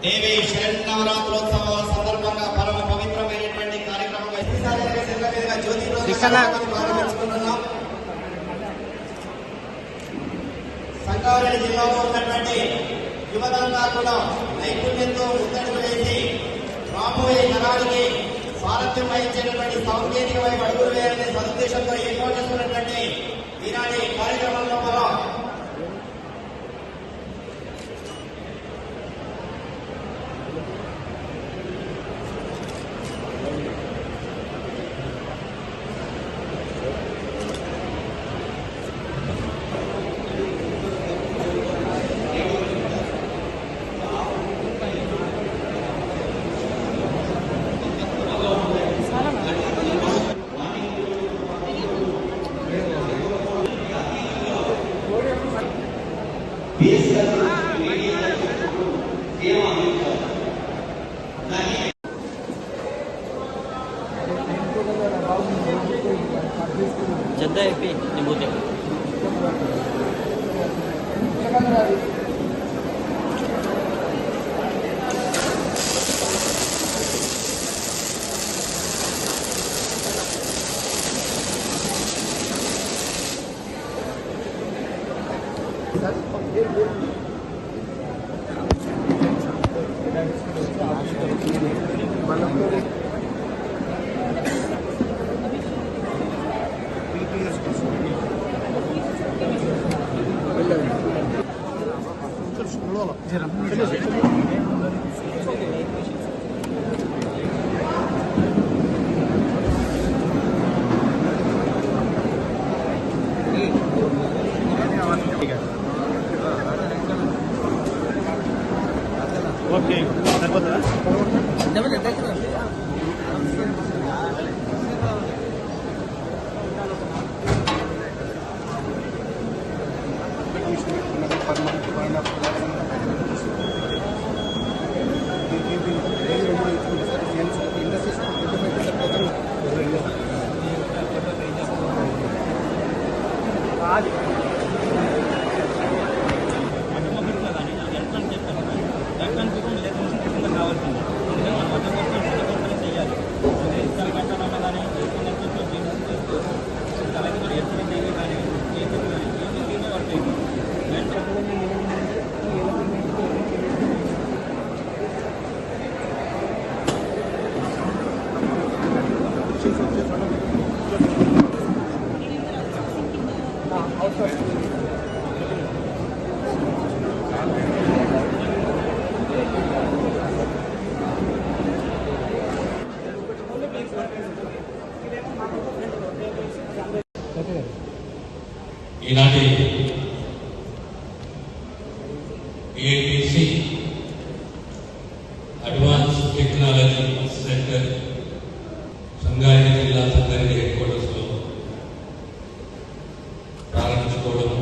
దేవి శరన్నవరాత్రోత్సవ సందర్భంగా పరమ పవిత్రమైనటువంటి కార్యక్రమంగా జ్యోతి ప్రారంభించుకుంటున్నాం. సంగారెడ్డి జిల్లాలో ఉన్నటువంటి యువతంగా కూడా నైపుణ్యంతో ముందడుగు వేసి రాబోయే తరానికి సారథ్యం వహించేటటువంటి సాంకేతిక వైపు అడుగులు వేయాలనే సదుద్దేశంతో ఏర్పాటు చేస్తున్నటువంటి ఈనాటి కార్యక్రమంలో మనం जद्दा एपी निबोते ఓకే ఈనాటి ABC advance technology centre Sangareddy జిల్లా సంగారెడ్డి హెడ్ క్వార్టర్స్లో ప్రారంభించుకోవడం,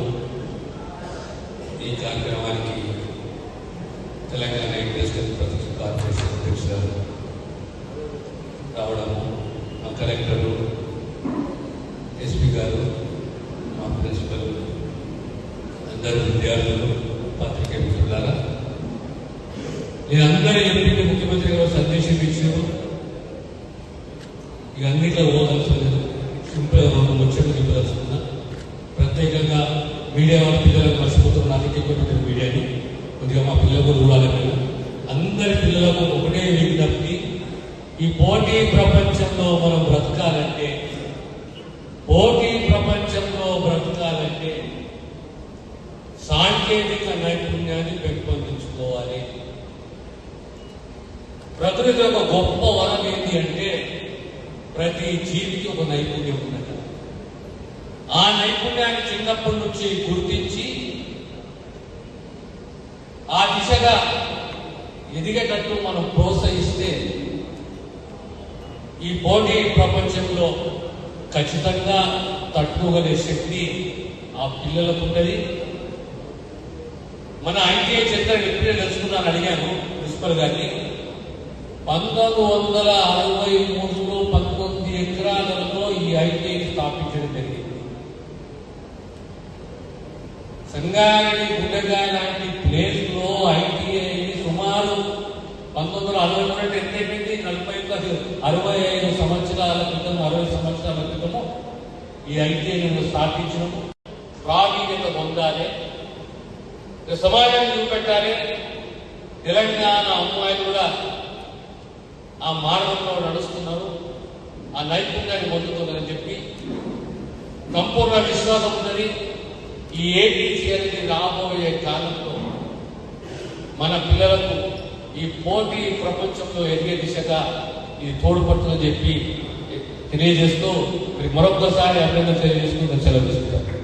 ఈ కార్యక్రమానికి తెలంగాణ ఇండస్ట్రియల్ ప్రొటెక్షన్ కార్పొరేషన్ అధ్యక్షులు రావడం, మా కలెక్టరు, ఎస్పీ గారు, మా ప్రిన్సిపల్, అందరు విద్యార్థులు, పత్రికా మిత్రులారా, నేను అందరూ ఎంపీకి ముఖ్యమంత్రి గారు సందేశం ఇచ్చారు. ఇక అన్నిట్లో పోదలుచుకున్నాను, సింపుల్గా రెండు ముచ్చట్లు చెప్పదలుచుకున్నా. ప్రత్యేకంగా మీడియా వాళ్ళ పిల్లలకు మర్చిపోతున్న అందుకే మీడియాని కొద్దిగా మా పిల్లలకు చూడాలి. అందరి పిల్లలకు ఒకటే విజ్ఞప్తి, ఈ పోటీ ప్రపంచంలో మనం బ్రతకాలంటే, సాంకేతిక నైపుణ్యాన్ని పెంపొందించుకోవాలి. ప్రకృతి ఒక గొప్ప వరం ఏంటి అంటే, ప్రతి జీవికి ఒక నైపుణ్యం ఉన్నది. ఆ నైపుణ్యాన్ని చిన్నప్పటి నుంచి గుర్తించి ఆ దిశగా ఎదిగేటట్టు మనం ప్రోత్సహిస్తే ఈ పోటీ ప్రపంచంలో ఖచ్చితంగా తట్టుకోగలిగే శక్తి ఆ పిల్లలకు ఉంటుంది. మన ఐటీఐ చరిత్ర ఎప్పుడే తెలుసుకున్నాను అడిగాను ప్రిన్సిపల్ గారిని. 1963లో 19 ఎకరాలలో ఈ ఐటీఐ స్థాపించడం జరిగింది. సంగారెడ్డి గుండెకాయ లాంటి ప్లేస్ లో ఐటీఐ సుమారు 1963 ఎంత అయిపోయింది? 65 సంవత్సరాల క్రితం, 60 సంవత్సరాల క్రితము ఈ ఐటీఐను స్థాపించడము. ప్రావీణ్యత పొందాలి, సమాజాన్ని చూపెట్టాలి. తెలంగాణ అమ్మాయిలు కూడా ఆ మార్గంలో నడుస్తున్నారు, ఆ నైపుణ్యాన్ని పొందుతున్నారని చెప్పి సంపూర్ణ విశ్వాసం ఉన్నది. ఈ ఏటీసీ అనేది రాబోయే కాలంలో మన పిల్లలకు ఈ పోటీ ప్రపంచంలో ఎదిగే దిశగా ఇది తోడ్పడుతుందని చెప్పి తెలియజేస్తూ మరొక్కసారి అభినందన తెలియజేస్తూ సెలవు తీసుకుంటారు.